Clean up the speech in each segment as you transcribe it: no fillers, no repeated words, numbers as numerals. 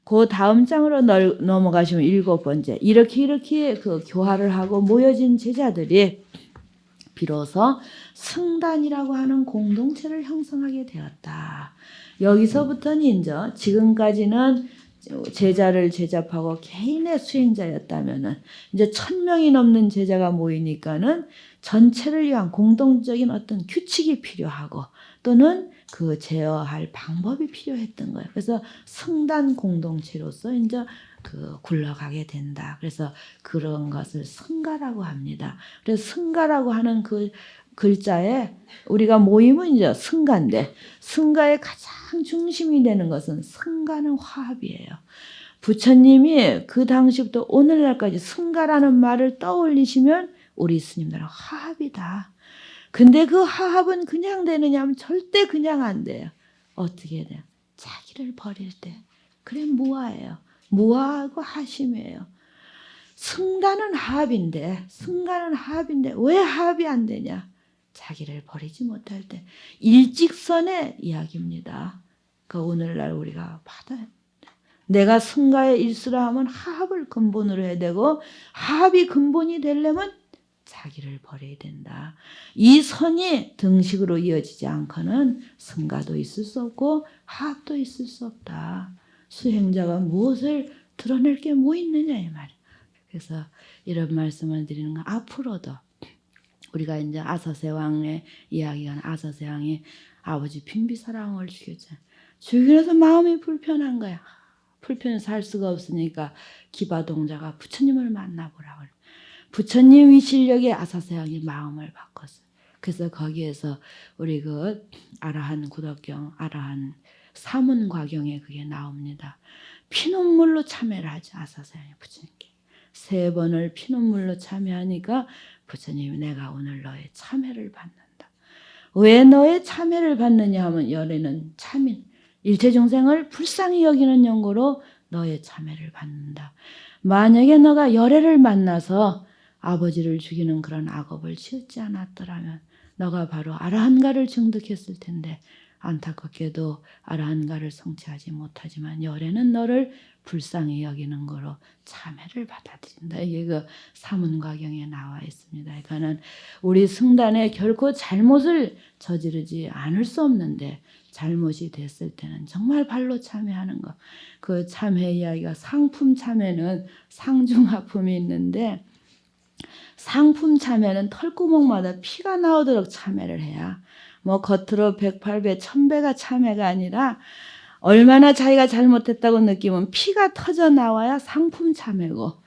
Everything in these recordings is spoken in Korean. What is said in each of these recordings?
그 다음 장으로 넘어가시면 7번째. 이렇게 그 교화를 하고 모여진 제자들이 비로소 승단이라고 하는 공동체를 형성하게 되었다. 여기서부터는 이제 지금까지는 제자를 제잡하고 개인의 수행자였다면은 이제 1000명이 넘는 제자가 모이니까는 전체를 위한 공동적인 어떤 규칙이 필요하고 또는 그 제어할 방법이 필요했던 거예요. 그래서 승단 공동체로서 이제 그 굴러가게 된다. 그래서 그런 것을 승가라고 합니다. 그래서 승가라고 하는 그 글자에 우리가 모임은 이제 승가인데 승가의 가장 중심이 되는 것은 승가는 화합이에요. 부처님이 그 당시부터 오늘날까지 승가라는 말을 떠올리시면 우리 스님들은 화합이다. 근데 그 화합은 그냥 되느냐 하면 절대 그냥 안 돼요. 어떻게 돼요? 자기를 버릴 때. 그래 무아예요. 무아하고 하심이에요. 승가는 화합인데 왜 화합이 안 되냐? 자기를 버리지 못할 때. 일직선의 이야기입니다. 그 오늘날 우리가 받아요. 내가 승가의 일수라 하면 화합을 근본으로 해야 되고 화합이 근본이 되려면 자기를 버려야 된다. 이 선이 등식으로 이어지지 않고는 승가도 있을 수 없고 화합도 있을 수 없다. 수행자가 무엇을 드러낼 게 뭐 있느냐 이 말이에요. 그래서 이런 말씀을 드리는 건 앞으로도 우리가 이제 아사세왕의 이야기가 아사세왕이 아버지 빈비사라왕을 죽였잖아요. 죽이면서 마음이 불편한 거야. 불편해서 살 수가 없으니까 기바동자가 부처님을 만나보라고 그래. 부처님 위실력에 아사세왕이 마음을 바꿨어요. 그래서 거기에서 우리 그 아라한 구덕경, 아라한 사문과경에 그게 나옵니다. 피눈물로 참회를 하죠. 아사세왕이 부처님께. 3번을 피눈물로 참회하니까 부처님이 내가 오늘 너의 참회를 받는다. 왜 너의 참회를 받느냐 하면 열애는 참인. 일체중생을 불쌍히 여기는 연고로 너의 참회를 받는다. 만약에 너가 열애를 만나서 아버지를 죽이는 그런 악업을 치우지 않았더라면 너가 바로 아라한가를 증득했을 텐데 안타깝게도 아라한가를 성취하지 못하지만 열애는 너를 불쌍히 여기는 거로 참회를 받아들인다. 이게 그 사문과경에 나와 있습니다. 그러니까는 우리 승단에 결코 잘못을 저지르지 않을 수 없는데 잘못이 됐을 때는 정말 발로 참회하는 것. 그 참회 이야기가 상품 참회는 상중하품이 있는데 상품 참회는 털구멍마다 피가 나오도록 참회를 해야 뭐 겉으로 108배, 1000배가 참회가 아니라 얼마나 자기가 잘못했다고 느끼면 피가 터져 나와야 상품 참회고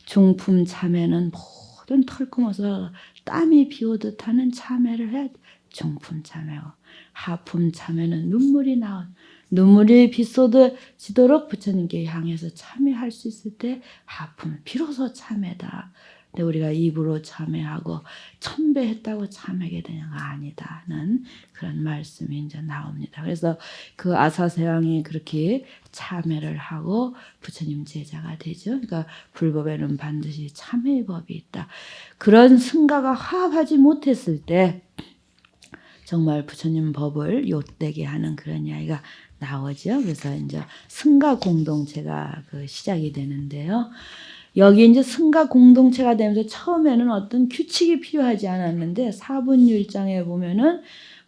중품 참회는 모든 털구멍에서 땀이 비오듯 하는 참회를 해 중품 참회고 하품 참회는 눈물이 비쏟아지도록 부처님께 향해서 참회할 수 있을 때 하품 비로소 참회다. 근데 우리가 입으로 참회하고 1000배 했다고 참회하게 되냐가 아니다는 그런 말씀이 이제 나옵니다. 그래서 그 아사세왕이 그렇게 참회를 하고 부처님 제자가 되죠. 그러니까 불법에는 반드시 참회의 법이 있다. 그런 승가가 화합하지 못했을 때 정말 부처님 법을 옅되게 하는 그런 이야기가 나오죠. 그래서 이제 승가 공동체가 그 시작이 되는데요. 여기 이제 승가 공동체가 되면서 처음에는 어떤 규칙이 필요하지 않았는데 사분율장에 보면은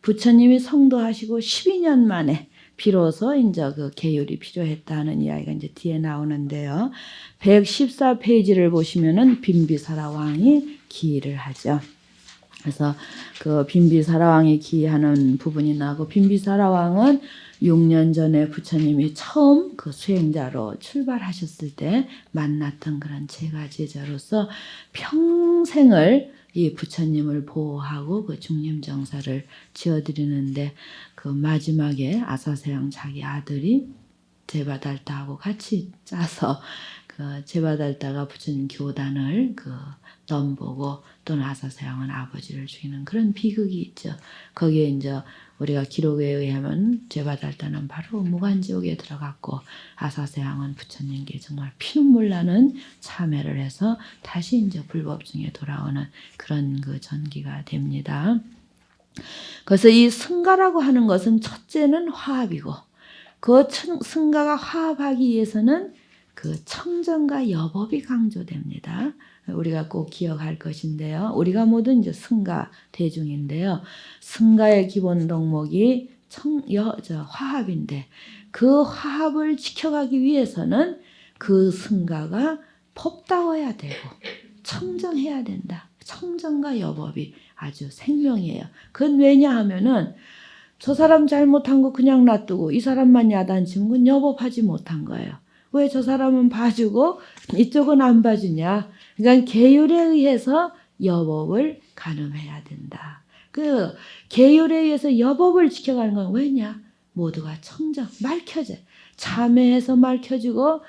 부처님이 성도하시고 12년 만에 비로소 이제 그 계율이 필요했다는 이야기가 이제 뒤에 나오는데요. 114페이지를 보시면은 빈비사라 왕이 기일을 하죠. 그래서 그 빈비사라 왕이 기하는 부분이 나고 빈비사라 왕은 6년 전에 부처님이 처음 그 수행자로 출발하셨을 때 만났던 그런 제자로서 평생을 이 부처님을 보호하고 그 중림정사를 지어드리는데 그 마지막에 아사세왕 자기 아들이 제바달다하고 같이 짜서 그 제바달다가 부처님 교단을 그 넘보고 또는 아사세왕은 아버지를 죽이는 그런 비극이 있죠. 거기에 이제 우리가 기록에 의하면 제바달다는 바로 무간지옥에 들어갔고 아사세왕은 부처님께 정말 피눈물 나는 참회를 해서 다시 이제 불법중에 돌아오는 그런 그 전기가 됩니다. 그래서 이 승가라고 하는 것은 첫째는 화합이고 그 승가가 화합하기 위해서는 그 청정과 여법이 강조됩니다. 우리가 꼭 기억할 것인데요. 우리가 모두 이제 승가 대중인데요. 승가의 기본 덕목이 화합인데 그 화합을 지켜가기 위해서는 그 승가가 법다워야 되고 청정해야 된다. 청정과 여법이 아주 생명이에요. 그건 왜냐하면은 저 사람 잘못한 거 그냥 놔두고 이 사람만 야단치면 그건 여법하지 못한 거예요. 왜 저 사람은 봐주고 이쪽은 안 봐주냐. 그러니까 계율에 의해서 여법을 가늠해야 된다. 그 계율에 의해서 여법을 지켜가는 건 왜냐? 모두가 청정, 맑혀져. 참회해서 맑혀주고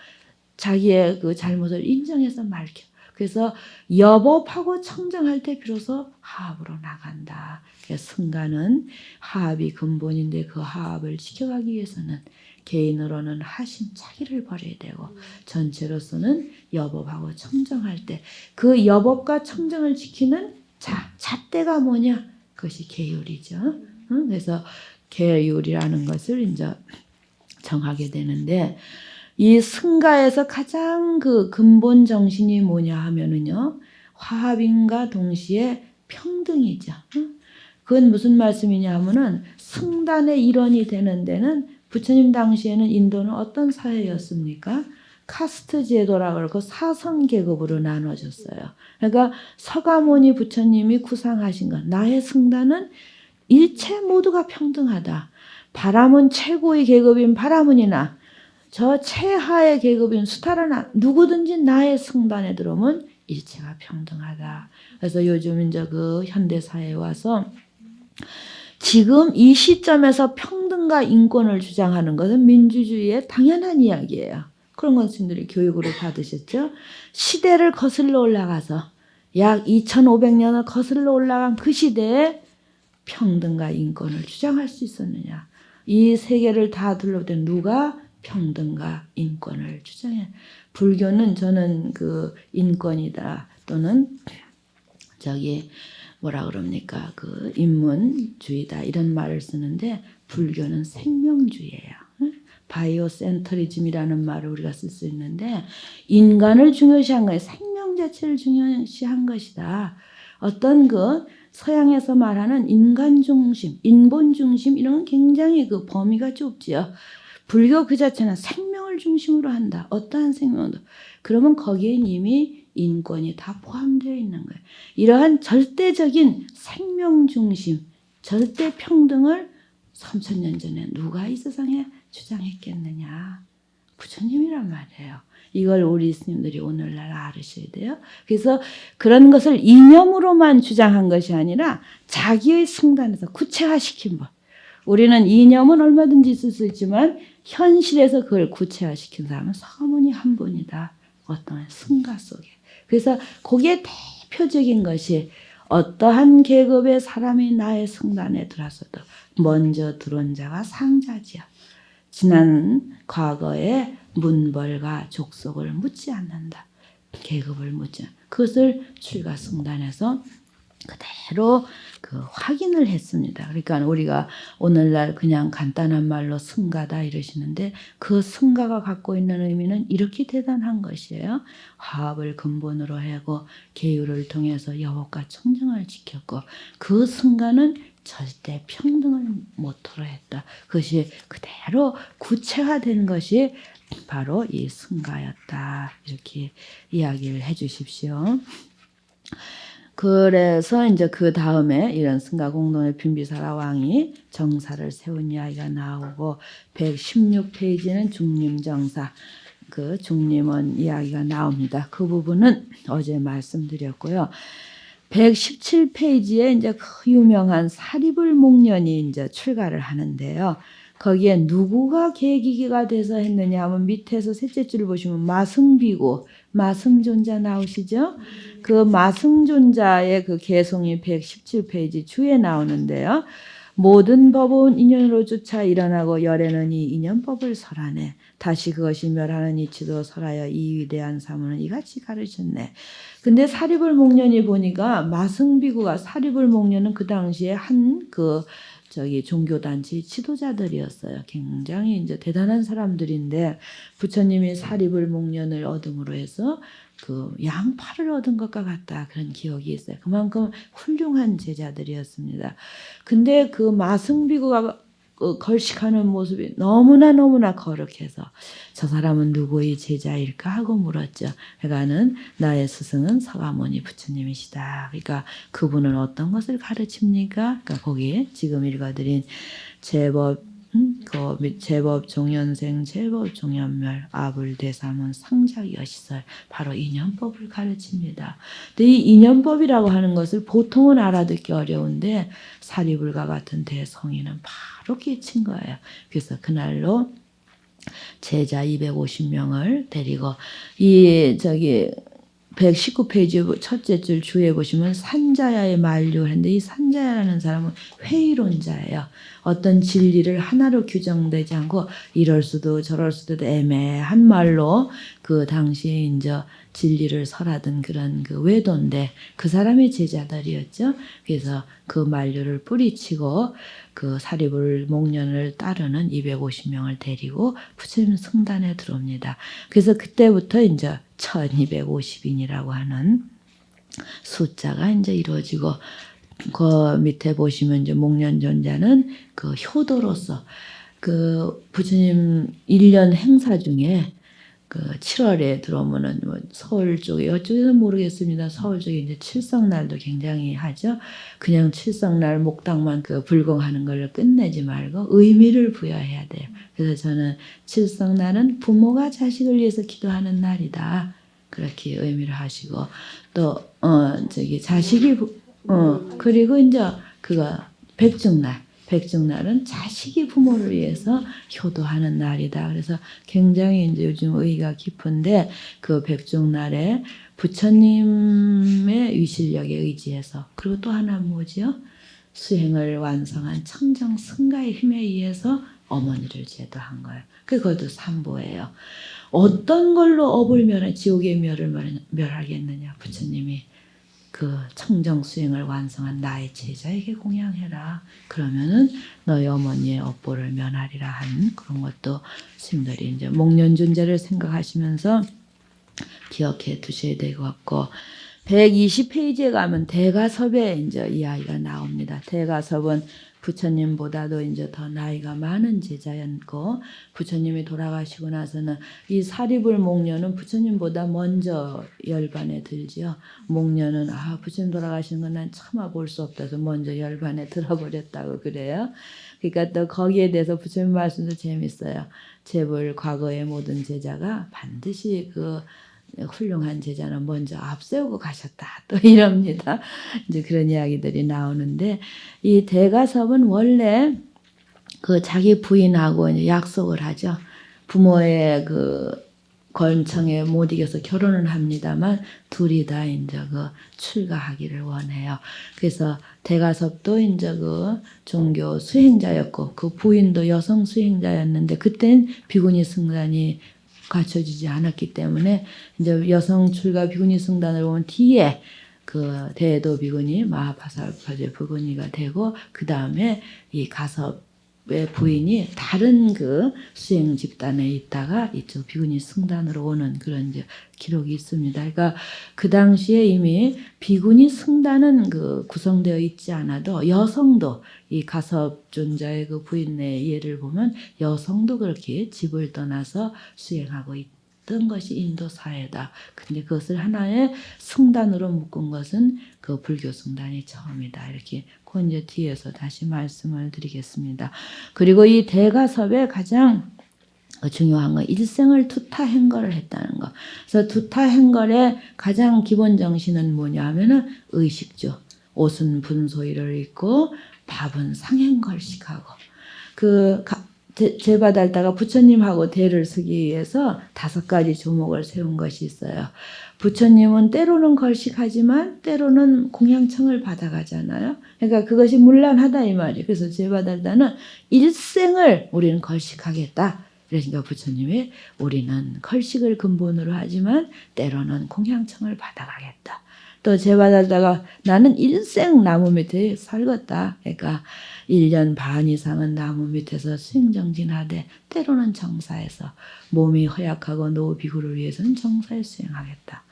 자기의 그 잘못을 인정해서 맑혀. 그래서 여법하고 청정할 때 비로소 화합으로 나간다. 승가는 화합이 근본인데 그 화합을 지켜가기 위해서는 개인으로는 하심 차기를 버려야 되고 전체로서는 여법하고 청정할 때 그 여법과 청정을 지키는 잣대가 뭐냐? 그것이 계율이죠. 그래서 계율이라는 것을 이제 정하게 되는데 이 승가에서 가장 그 근본 정신이 뭐냐 하면은요. 화합인과 동시에 평등이죠. 그건 무슨 말씀이냐 하면은 승단의 일원이 되는 데는 부처님 당시에는 인도는 어떤 사회였습니까? 카스트 제도라고 그러고 사성 계급으로 나눠졌어요. 그러니까 서가모니 부처님이 구상하신 것, 나의 승단은 일체 모두가 평등하다. 바람은 최고의 계급인 바라문이나 저 최하의 계급인 수타라나 누구든지 나의 승단에 들어오면 일체가 평등하다. 그래서 요즘 이제 그 현대 사회에 와서 지금 이 시점에서 평등과 인권을 주장하는 것은 민주주의의 당연한 이야기예요. 그런 것들이 교육으로 받으셨죠. 시대를 거슬러 올라가서 약 2500년을 거슬러 올라간 그 시대에 평등과 인권을 주장할 수 있었느냐. 이 세계를 다 둘러볼 누가 평등과 인권을 주장해. 불교는 저는 그 인권이다 또는 뭐라 그럽니까? 그 인문주의다 이런 말을 쓰는데 불교는 생명주의예요. 바이오센터리즘이라는 말을 우리가 쓸 수 있는데 인간을 중요시한 거예요. 생명 자체를 중요시한 것이다. 어떤 그 서양에서 말하는 인간 중심, 인본 중심 이런 건 굉장히 그 범위가 좁지요. 불교 그 자체는 생명을 중심으로 한다. 어떠한 생명도. 그러면 거기에 이미 인권이 다 포함되어 있는 거예요. 이러한 절대적인 생명 중심, 절대 평등을 3000년 전에 누가 이 세상에 주장했겠느냐. 부처님이란 말이에요. 이걸 우리 스님들이 오늘날 알으셔야 돼요. 그래서 그런 것을 이념으로만 주장한 것이 아니라 자기의 승단에서 구체화시킨 법. 우리는 이념은 얼마든지 있을 수 있지만 현실에서 그걸 구체화시킨 사람은 서가모니 한 분이다. 어떤 승가 속에. 그래서 거기에 대표적인 것이 어떠한 계급의 사람이 나의 승단에 들어서도 먼저 들어온 자가 상자지요. 지난 과거에 문벌과 족속을 묻지 않는다. 계급을 묻지 않는다. 그것을 출가승단에서 그대로 그 확인을 했습니다. 그러니까 우리가 오늘날 그냥 간단한 말로 승가다 이러시는데 그 승가가 갖고 있는 의미는 이렇게 대단한 것이에요. 화합을 근본으로 하고 계율을 통해서 여법과 청정을 지켰고 그 승가는 절대 평등을 모토로 했다. 그것이 그대로 구체화된 것이 바로 이 승가였다. 이렇게 이야기를 해 주십시오. 그래서 이제 그 다음에 이런 승가 공동의 빈비사라 왕이 정사를 세운 이야기가 나오고 116페이지는 중림정사 그 중림원 이야기가 나옵니다. 그 부분은 어제 말씀드렸고요. 117페이지에 이제 그 유명한 사리불목련이 이제 출가를 하는데요. 거기에 누구가 계기가 돼서 했느냐 하면 밑에서 셋째 줄 보시면 마승비고 마승존자 나오시죠? 그 마승존자의 그 개송이 117페이지 주에 나오는데요. 모든 법은 인연으로 쫓아 일어나고 열에는 이 인연법을 설하네. 다시 그것이 멸하는 이치도 설하여 이 위대한 사문은 이같이 가르쳤네. 근데 사리불목련이 보니까 마승비구가 사리불목련은 그 당시에 한 저기 종교단체 지도자들이었어요. 굉장히 이제 대단한 사람들인데 부처님이 사리불 목련을 얻음으로 해서 그 양파를 얻은 것과 같다 그런 기억이 있어요. 그만큼 훌륭한 제자들이었습니다. 근데 그 마승비구가 걸식하는 모습이 너무나 거룩해서 저 사람은 누구의 제자일까 하고 물었죠. 그러니까는 나의 스승은 서가모니 부처님이시다. 그러니까 그분은 어떤 것을 가르칩니까? 그러니까 거기에 지금 읽어드린 제법 제법 종연생 제법 종연멸 아불대사문 상작여시설 바로 인연법을 가르칩니다. 근데 이 인연법이라고 하는 것을 보통은 알아듣기 어려운데 사리불과 같은 대성인은 바로 끼친 거예요. 그래서 그날로 제자 250명을 데리고 이 저기 119페이지 첫째 줄 주에 보시면 산자야의 만류를 했는데 이 산자야라는 사람은 회의론자예요. 어떤 진리를 하나로 규정되지 않고 이럴 수도 저럴 수도 애매한 말로 그 당시에 이제 진리를 설하던 그런 그 외도인데 그 사람의 제자들이었죠. 그래서 그 만류를 뿌리치고 그 사리불 목련을 따르는 250명을 데리고 부처님 성단에 들어옵니다. 그래서 그때부터 이제 1250인이라고 하는 숫자가 이제 이루어지고 그 밑에 보시면 이제 목련존자는 그 효도로서 그 부처님 1년 행사 중에 그 7월에 들어오면은 뭐 서울 쪽에 어쩌면 모르겠습니다. 서울 쪽에 이제 칠성날도 굉장히 하죠. 그냥 칠성날 목당만 그 불공하는 걸 끝내지 말고 의미를 부여해야 돼요. 그래서 저는 칠성날은 부모가 자식을 위해서 기도하는 날이다. 그렇게 의미를 하시고 또 저기 자식이 그리고 이제 그거 백중날은 자식이 부모를 위해서 효도하는 날이다. 그래서 굉장히 이제 요즘 의의가 깊은데 그 백중날에 부처님의 위실력에 의지해서 그리고 또 하나 뭐지요? 수행을 완성한 청정 승가의 힘에 의해서 어머니를 제도한 거예요. 그것도 삼보예요. 어떤 걸로 업을 멸해 지옥의 멸을 멸하겠느냐? 부처님이 그 청정 수행을 완성한 나의 제자에게 공양해라. 그러면은 너희 어머니의 업보를 면하리라 한 그런 것도 스님들이 이제 목련존재를 생각하시면서 기억해 두셔야 될 것 같고 120페이지에 가면 대가섭에 이제 이야기가 나옵니다. 대가섭은 부처님보다도 이제 더 나이가 많은 제자였고 부처님이 돌아가시고 나서는 이 사리불 목련은 부처님보다 먼저 열반에 들지요. 목련은 부처님 돌아가신 건 난 차마 볼 수 없다서 먼저 열반에 들어버렸다고 그래요. 그러니까 또 거기에 대해서 부처님 말씀도 재밌어요. 제불 과거의 모든 제자가 반드시 그 훌륭한 제자는 먼저 앞세우고 가셨다. 또 이럽니다. 이제 그런 이야기들이 나오는데 이 대가섭은 원래 그 자기 부인하고 이제 약속을 하죠. 부모의 그 권청에 못 이겨서 결혼을 합니다만 둘이 다 이제 그 출가하기를 원해요. 그래서 대가섭도 이제 그 종교 수행자였고 그 부인도 여성 수행자였는데 그땐 비구니 승단이 갖춰지지 않았기 때문에 이제 여성 출가 비구니 승단을 보면 뒤에 그 대도 비구니 마하파살파제 비구니가 되고 그 다음에 이 가섭의 부인이 다른 그 수행 집단에 있다가 이쪽 비구니 승단으로 오는 그런 이제 기록이 있습니다. 그러니까 그 당시에 이미 비구니 승단은 그 구성되어 있지 않아도 여성도 이 가섭존자의 그 부인의 예를 보면 여성도 그렇게 집을 떠나서 수행하고 있던 것이 인도 사회다. 근데 그것을 하나의 승단으로 묶은 것은 그 불교 승단이 처음이다. 이렇게 그 이제 뒤에서 다시 말씀을 드리겠습니다. 그리고 이 대가섭의 가장 중요한 건 일생을 투타행거를 했다는 거. 그래서 투타행거의 가장 기본 정신은 뭐냐 하면은 의식주. 옷은 분소이를 입고 밥은 상행걸식하고 그 제바달다가 부처님하고 대를 서기 위해서 5가지 조목을 세운 것이 있어요. 부처님은 때로는 걸식하지만 때로는 공양청을 받아가잖아요. 그러니까 그것이 문란하다 이 말이에요. 그래서 제바달다는 일생을 우리는 걸식하겠다. 그러니까 부처님이 우리는 걸식을 근본으로 하지만 때로는 공양청을 받아가겠다. 또 제바달다가 나는 일생 나무 밑에 살겠다. 그러니까 1년 반 이상은 나무 밑에서 수행정진하되 때로는 정사에서 몸이 허약하고 노비구를 위해서는 정사에 수행하겠다.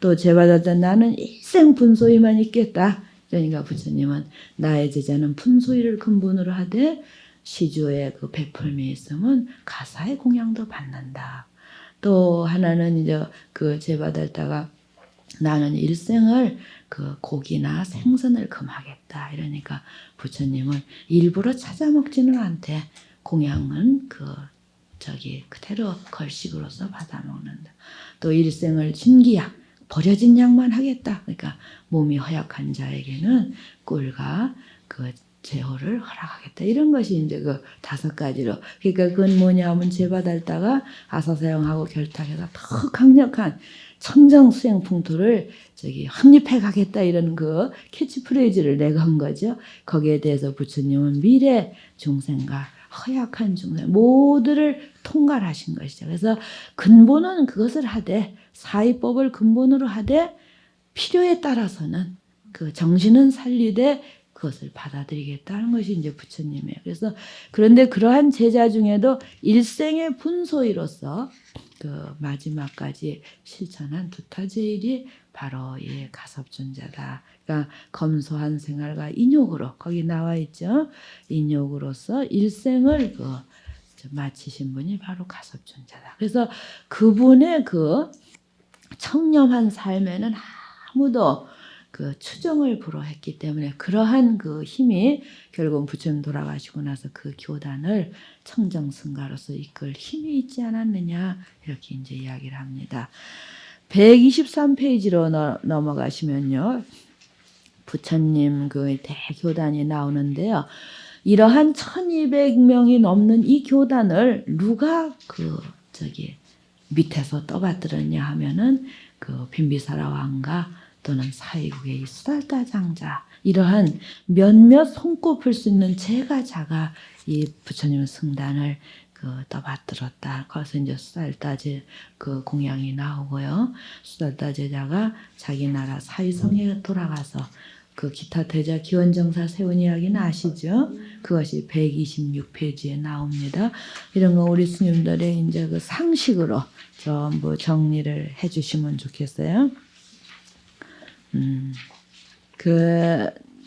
또 제바달다 나는 일생 분소위만 있겠다. 그러니까 부처님은 나의 제자는 분소위를 근본으로 하되 시주의 그 베풀미 있으면 가사의 공양도 받는다. 또 하나는 이제 그 제바달다가 나는 일생을 그 고기나 생선을 금하겠다. 이러니까 부처님은 일부러 찾아 먹지는 않대. 공양은 그대로 걸식으로서 받아 먹는다. 또 일생을 신기약 버려진 약만 하겠다. 그러니까 몸이 허약한 자에게는 꿀과 그 제호를 허락하겠다. 이런 것이 이제 그 5가지로. 그러니까 그건 뭐냐면 제바달다가 아사사용하고 결탁해서 더 강력한 청정 수행 풍토를 확립해 가겠다 이런 그 캐치프레이즈를 내건 거죠. 거기에 대해서 부처님은 미래 중생과 허약한 중생 모두를 통괄하신 것이죠. 그래서 근본은 그것을 하되 사의법을 근본으로 하되 필요에 따라서는 그 정신은 살리되 그것을 받아들이겠다는 것이 이제 부처님이에요. 그래서 그런데 그러한 제자 중에도 일생의 분소이로서 그 마지막까지 실천한 두타제일이 바로 이 가섭존자다. 그러니까 검소한 생활과 인욕으로 거기 나와 있죠. 인욕으로서 일생을 마치신 분이 바로 가섭존자다. 그래서 그분의 그 청렴한 삶에는 아무도 그 추정을 불허했기 때문에 그러한 그 힘이 결국 부처님 돌아가시고 나서 그 교단을 청정승가로서 이끌 힘이 있지 않았느냐 이렇게 이제 이야기를 합니다. 123페이지로 넘어가시면요. 부처님 그 대교단이 나오는데요. 이러한 1200명이 넘는 이 교단을 누가 밑에서 떠받들었냐 하면은 그 빈비사라 왕가 또는 사위국의 수달다 장자 이러한 몇몇 손꼽을 수 있는 제가자가 이 부처님 승단을 떠받들었다. 거기서 이제 수달다 그 공양이 나오고요. 수달다 제자가 자기 나라 사위성에 돌아가서 그 기타 대자 기원정사 세운 이야기는 아시죠? 그것이 126페이지에 나옵니다. 이런 거 우리 스님들의 이제 그 상식으로 전부 정리를 해주시면 좋겠어요.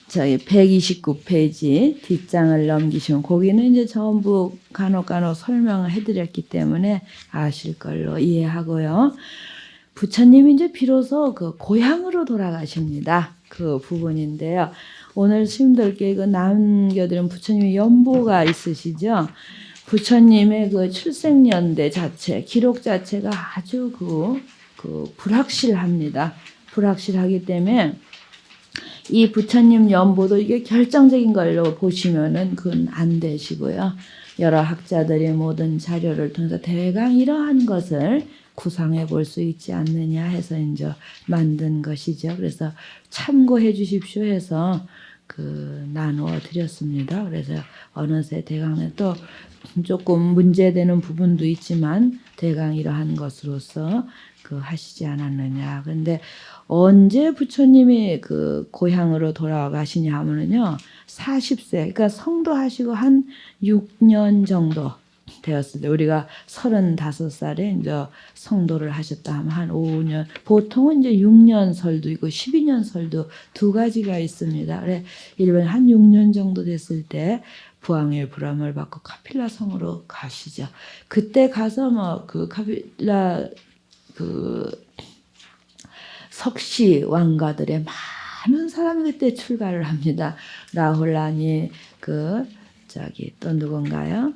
저희 129페이지 뒷장을 넘기시면 거기는 이제 전부 간혹 설명을 해드렸기 때문에 아실 걸로 이해하고요. 부처님이 이제 비로소 그 고향으로 돌아가십니다. 그 부분인데요. 오늘 스님들께 남겨드린 부처님의 연보가 있으시죠? 부처님의 그 출생연대 자체, 기록 자체가 아주 불확실합니다. 불확실하기 때문에 이 부처님 연보도 이게 결정적인 걸로 보시면은 그건 안 되시고요. 여러 학자들이 모든 자료를 통해서 대강 이러한 것을 구상해 볼 수 있지 않느냐 해서 이제 만든 것이죠. 그래서 참고해 주십시오 해서 나누어 드렸습니다. 그래서 어느새 대강에 또 조금 문제되는 부분도 있지만 대강 이러한 것으로서 하시지 않았느냐. 근데 언제 부처님이 고향으로 돌아가시냐 하면은요, 40세, 그러니까 성도하시고 한 6년 정도 되었을 때, 우리가 35살에 이제 성도를 하셨다 하면 한 5년, 보통은 이제 6년 설도 있고 12년 설도 2가지가 있습니다. 그래, 일반 한 6년 정도 됐을 때 부왕의 불암을 받고 카필라 성으로 가시죠. 그때 가서 카필라 석시 왕가들의 많은 사람이 그때 출가를 합니다. 라훌라니 또 누군가요?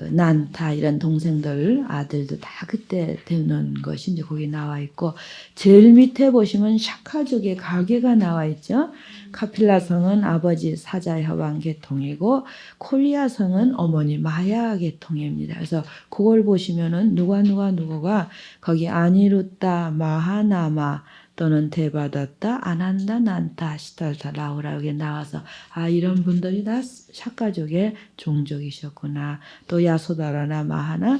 난타 이런 동생들 아들도 다 그때 되는 것이 이제 거기 나와 있고 제일 밑에 보시면 샤카족의 가계가 나와 있죠. 카필라 성은 아버지 사자협왕 계통이고 콜리아 성은 어머니 마야 계통입니다. 그래서 그걸 보시면은 누구가 거기 아니루타 마하나마 또는 대바다타 아난다 난타 시달타 라우라 여기 나와서 이런 분들이 다 샤카족의 종족이셨구나. 또 야소다라나 마하나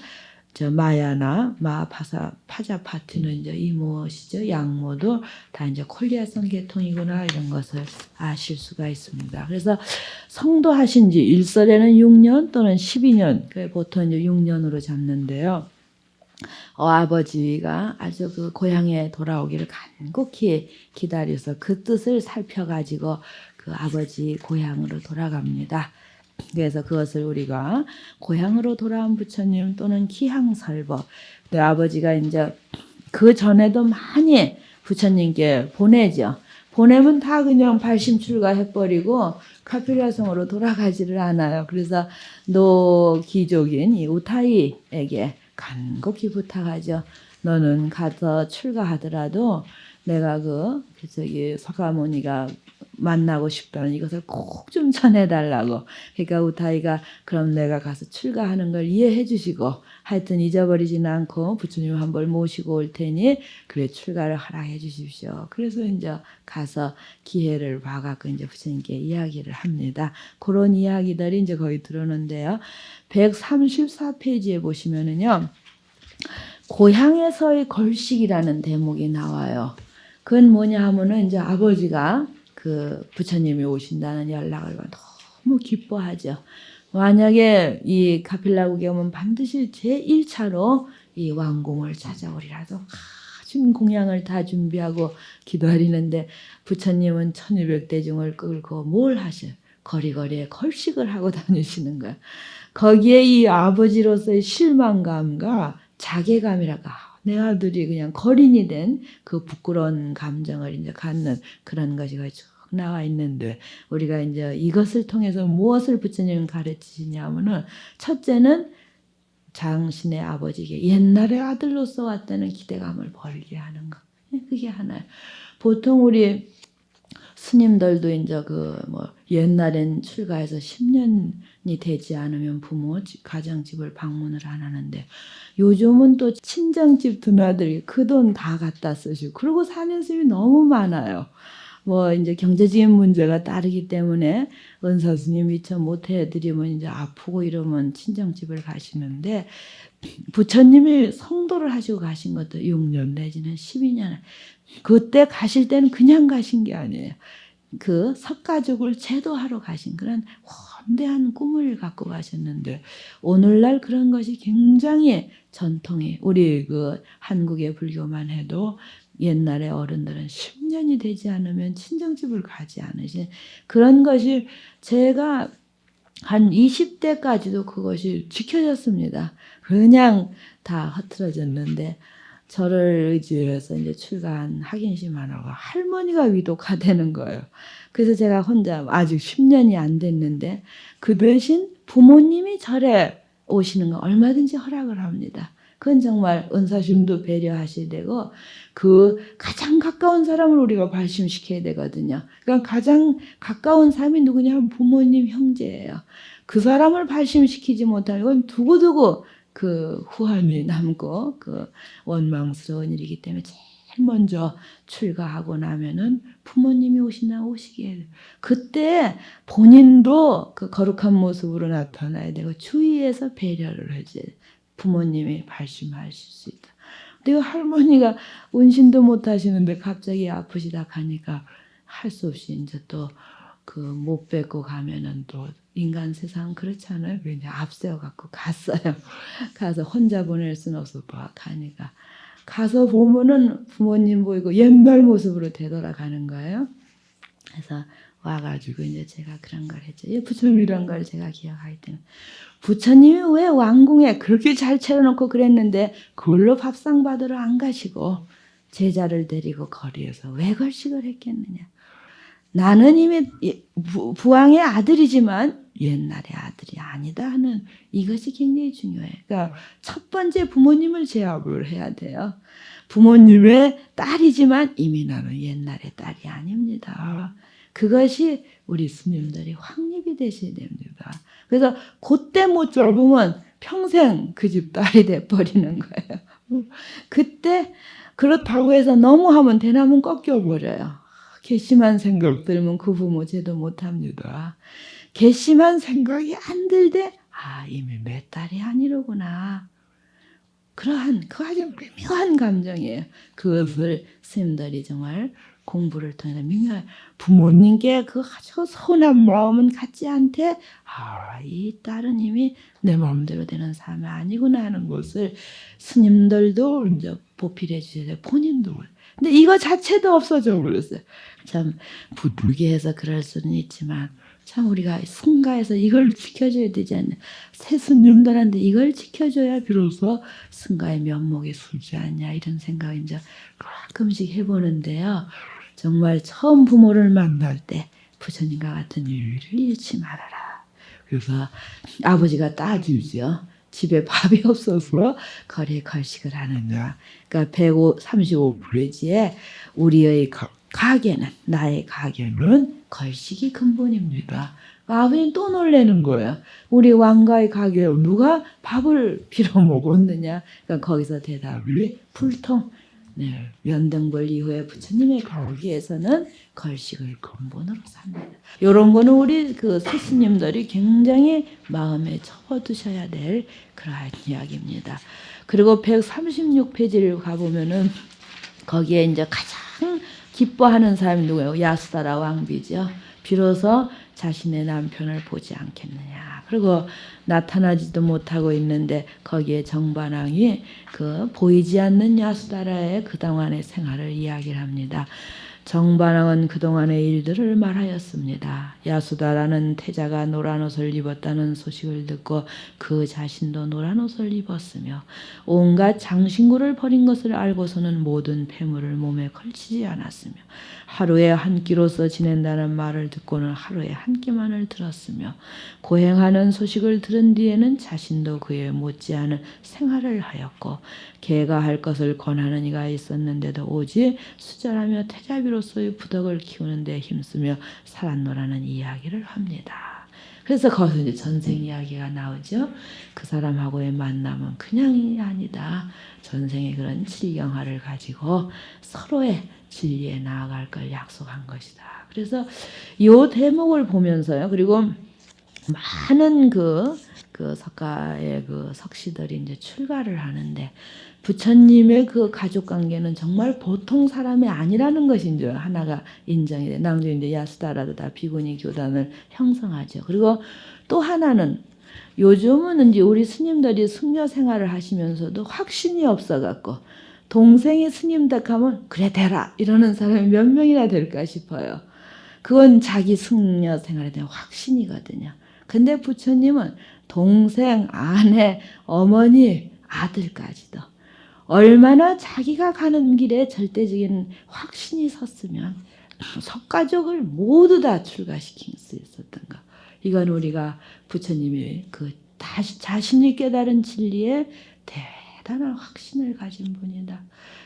저 마야나 파자파티는 이제 이모시죠. 양모도 다 이제 콜리아성 계통이구나 이런 것을 아실 수가 있습니다. 그래서 성도하신 지 일설에는 6년 또는 12년, 보통 이제 6년으로 잡는데요. 아버지가 아주 그 고향에 돌아오기를 간곡히 기다려서 그 뜻을 살펴가지고 그 아버지 고향으로 돌아갑니다. 그래서 그것을 우리가 고향으로 돌아온 부처님 또는 기향설법. 근데 아버지가 이제 그 전에도 많이 부처님께 보내죠. 보내면 다 그냥 발심출가해버리고 카필라성으로 돌아가지를 않아요. 그래서 노기족인 이 우타이에게 간곡히 부탁하죠. 너는 가서 출가하더라도 내가 저기 서가모니가 만나고 싶다는 이것을 꼭 좀 전해달라고. 그러니까 우타이가 그럼 내가 가서 출가하는 걸 이해해 주시고 하여튼 잊어버리지는 않고 부처님 한 번 모시고 올 테니 그래 출가를 허락해 주십시오. 그래서 이제 가서 기회를 봐갖고 이제 부처님께 이야기를 합니다. 그런 이야기들이 이제 거기 들어오는데요. 134페이지에 보시면은요. 고향에서의 걸식이라는 대목이 나와요. 그건 뭐냐 하면은 이제 아버지가 그 부처님이 오신다는 연락을 너무 기뻐하죠. 만약에 이 카필라국에 오면 반드시 제1차로 이 왕궁을 찾아오리라도 가진 공양을 다 준비하고 기다리는데 부처님은 1200대중을 끌고 뭘 하셔요? 거리거리에 걸식을 하고 다니시는 거예요. 거기에 이 아버지로서의 실망감과 자괴감이라고 내 아들이 그냥 거린이 된 그 부끄러운 감정을 이제 갖는 그런 것이 쭉 나와 있는데 우리가 이제 이것을 통해서 무엇을 부처님은 가르치시냐면은 첫째는 장신의 아버지에게 옛날에 아들로서 왔다는 기대감을 벌게 하는 것. 그게 하나예요. 보통 우리 스님들도 이제 옛날엔 출가해서 10년이 되지 않으면 부모 가정집을 방문을 안 하는데 요즘은 또 친정집 드나들이 그 돈 다 갖다 쓰시고 그러고 사는 스님이 너무 많아요. 이제 경제적인 문제가 따르기 때문에 은사 스님 미처 못 해드리면 이제 아프고 이러면 친정집을 가시는데 부처님이 성도를 하시고 가신 것도 6년 내지는 12년. 그때 가실 때는 그냥 가신 게 아니에요. 그 석가족을 제도하러 가신 그런 원대한 꿈을 갖고 가셨는데 오늘날 그런 것이 굉장히 전통이 우리 한국의 불교만 해도 옛날에 어른들은 10년이 되지 않으면 친정집을 가지 않으신 그런 것이 제가 한 20대까지도 그것이 지켜졌습니다. 그냥 다 흐트러졌는데 저를 의지해서 이제 출가한 학인심하라고 할머니가 위독하다는 거예요. 그래서 제가 혼자 아직 10년이 안 됐는데 그 대신 부모님이 절에 오시는 거 얼마든지 허락을 합니다. 그건 정말 은사심도 배려하셔야 되고 그 가장 가까운 사람을 우리가 발심시켜야 되거든요. 그러니까 가장 가까운 사람이 누구냐면 부모님, 형제예요. 그 사람을 발심시키지 못하면 두고두고 그 후환이 남고 그 원망스러운 일이기 때문에 제일 먼저 출가하고 나면은 부모님이 오시게 해요. 그때 본인도 그 거룩한 모습으로 나타나야 되고 주위에서 배려를 해줘야 돼요. 부모님이 발심하실 수 있다. 근데 할머니가 운신도 못 하시는데 갑자기 아프시다 가니까 할 수 없이 이제 또 그 못 뵙고 가면은 또 인간 세상 그렇잖아요. 그냥 앞세워 갖고 갔어요. 가서 혼자 보낼 수는 없어 가니까 가서 보면은 부모님 보이고 옛날 모습으로 되돌아가는 거예요. 그래서 와가지고 이제 제가 그런 걸 했죠. 부처님 이런 걸 제가 기억하기 때문에 부처님이 왜 왕궁에 그렇게 잘 차려놓고 그랬는데 그걸로 밥상 받으러 안 가시고 제자를 데리고 거리에서 왜 걸식을 했겠느냐. 나는 이미 부왕의 아들이지만 옛날의 아들이 아니다 하는 이것이 굉장히 중요해요. 그러니까 첫 번째 부모님을 제압을 해야 돼요. 부모님의 딸이지만 이미 나는 옛날의 딸이 아닙니다. 그것이 우리 스님들이 확립이 되셔야 됩니다. 그래서 그때 못 잡으면 평생 그 집 딸이 돼버리는 거예요. 그때 그렇다고 해서 너무 하면 대나무는 꺾여버려요. 괘씸한 생각 들면 그 부모 제도 못합니다. 괘씸한 생각이 안 들되 이미 내 딸이 아니로구나. 그러한 그 아주 미묘한 감정이에요. 그것을 스님들이 정말 공부를 통해서 미묘한 부모님께 그 아주 서운한 마음은 갖지 않되 이 딸은 이미 내 마음대로 되는 사람이 아니구나 하는 것을 스님들도 이제 보필해 주셔야 본인도. 근데 이거 자체도 없어져 버렸어요. 참 부득이해서 그럴 수는 있지만 참 우리가 승가에서 이걸 지켜줘야 되지 않나. 새 스님들한테 이걸 지켜줘야 비로소 승가의 면목이 서지 않냐 이런 생각을 이제 가끔씩 해보는데요. 정말 처음 부모를 만날 때 부처님과 같은 일을 잃지 말아라. 그래서 아버지가 따주죠. 집에 밥이 없어서 거리에 걸식을 하느냐. 그러니까 135페이지에 우리의 가게는 나의 가게는 걸식이 근본입니다. 아버님 또 놀라는 거예요. 우리 왕가의 가게에 누가 밥을 빌어 먹었느냐. 그러니까 거기서 대답이 풀통. 네, 연등벌 이후에 부처님의 가게에서는 걸식을 근본으로 삽니다. 이런 거는 우리 그 스님들이 굉장히 마음에 접어두셔야 될 그러한 이야기입니다. 그리고 136페이지를 가보면은 거기에 이제 가장 기뻐하는 사람이 누구예요? 야수다라 왕비죠. 비로소 자신의 남편을 보지 않겠느냐. 그리고 나타나지도 못하고 있는데 거기에 정반왕이 그 보이지 않는 야수다라의 그동안의 생활을 이야기를 합니다. 정반왕은 그동안의 일들을 말하였습니다. 야수다라는 태자가 노란 옷을 입었다는 소식을 듣고 그 자신도 노란 옷을 입었으며 온갖 장신구를 버린 것을 알고서는 모든 폐물을 몸에 걸치지 않았으며 하루에 한 끼로서 지낸다는 말을 듣고는 하루에 한 끼만을 들었으며 고행하는 소식을 들은 뒤에는 자신도 그에 못지않은 생활을 하였고 개가 할 것을 권하는 이가 있었는데도 오직 수절하며 태자비로서의 부덕을 키우는 데 힘쓰며 살았노라는 이야기를 합니다. 그래서 거기서 이제 전생 이야기가 나오죠. 그 사람하고의 만남은 그냥이 아니다. 전생의 그런 칠경화를 가지고 서로의 진리에 나아갈 걸 약속한 것이다. 그래서 이 대목을 보면서요. 그리고 많은 그 석가의 그 석시들이 이제 출가를 하는데 부처님의 그 가족 관계는 정말 보통 사람이 아니라는 것인 줄 하나가 인정이 돼. 낭주 이제 야수다라도 다 비구니 교단을 형성하죠. 그리고 또 하나는 요즘은 이제 우리 스님들이 승려 생활을 하시면서도 확신이 없어갖고 동생이 스님 덕하면 그래 되라 이러는 사람이 몇 명이나 될까 싶어요. 그건 자기 승려 생활에 대한 확신이거든요. 근데 부처님은 동생, 아내, 어머니, 아들까지도 얼마나 자기가 가는 길에 절대적인 확신이 섰으면 석가족을 모두 다 출가시킬 수 있었던가. 이건 우리가 부처님이 그 다시 자신이 깨달은 진리에 대단한 확신을 가진 분이다.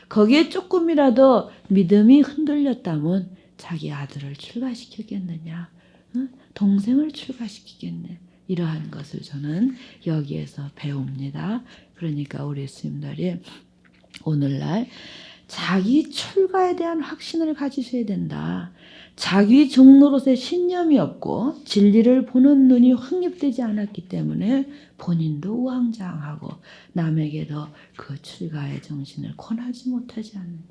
거기에 조금이라도 믿음이 흔들렸다면 자기 아들을 출가시키겠느냐, 동생을 출가시키겠네. 이러한 것을 저는 여기에서 배웁니다. 그러니까 우리 스님들이 오늘날 자기 출가에 대한 확신을 가지셔야 된다. 자기 종로로서의 신념이 없고 진리를 보는 눈이 확립되지 않았기 때문에 본인도 우왕좌왕하고 남에게도 그 출가의 정신을 권하지 못하지 않느냐.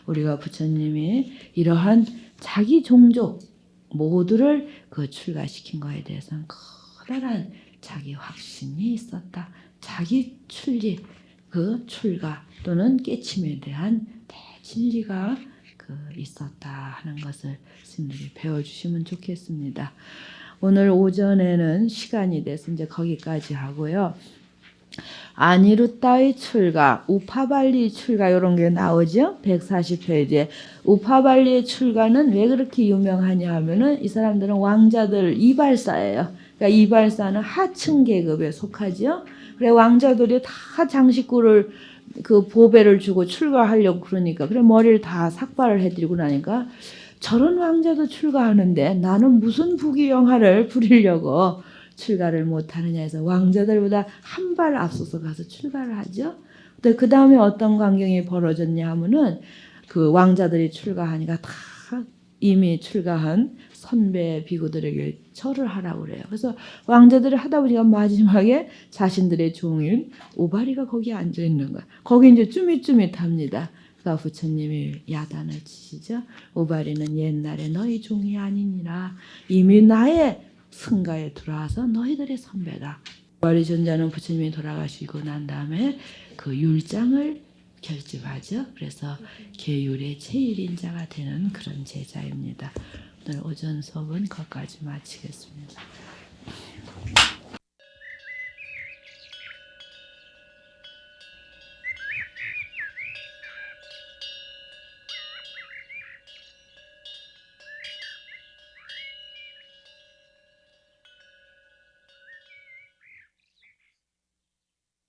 우리가 부처님이 이러한 자기 종족 모두를 그 출가시킨 거에 대해서는 커다란 자기 확신이 있었다. 자기 출리, 그 출가 또는 깨침에 대한 대진리가 있었다 하는 것을 스님들이 배워주시면 좋겠습니다. 오늘 오전에는 시간이 돼서 이제 거기까지 하고요. 아니루따의 출가, 우파발리 출가 이런 게 나오죠. 140페이지에. 우파발리의 출가는 왜 그렇게 유명하냐 하면은 이 사람들은 왕자들 이발사예요. 그러니까 이발사는 하층 계급에 속하죠. 그래 왕자들이 다 장식구를 그 보배를 주고 출가하려고 그러니까 그래 머리를 다 삭발을 해드리고 나니까 저런 왕자도 출가하는데 나는 무슨 부귀영화를 부리려고 출가를 못하느냐 해서 왕자들보다 한 발 앞서서 가서 출가를 하죠. 근데 그 다음에 어떤 광경이 벌어졌냐 하면은 그 왕자들이 출가하니까 다 이미 출가한 선배 비구들에게 절을 하라고 그래요. 그래서 왕자들이 하다 보니까 마지막에 자신들의 종인 오바리가 거기에 앉아 있는 거야. 거기 이제 쭈밋쭈밋합니다. 그러니까 부처님이 야단을 치시죠. 오바리는 옛날에 너희 종이 아니니라 이미 나의 승가에 들어와서 너희들의 선배다. 오바리 전자는 부처님이 돌아가시고 난 다음에 그 율장을 결집하죠. 그래서 계율의 제1인자가 되는 그런 제자입니다. 오늘 오전 수업은 거기까지 마치겠습니다.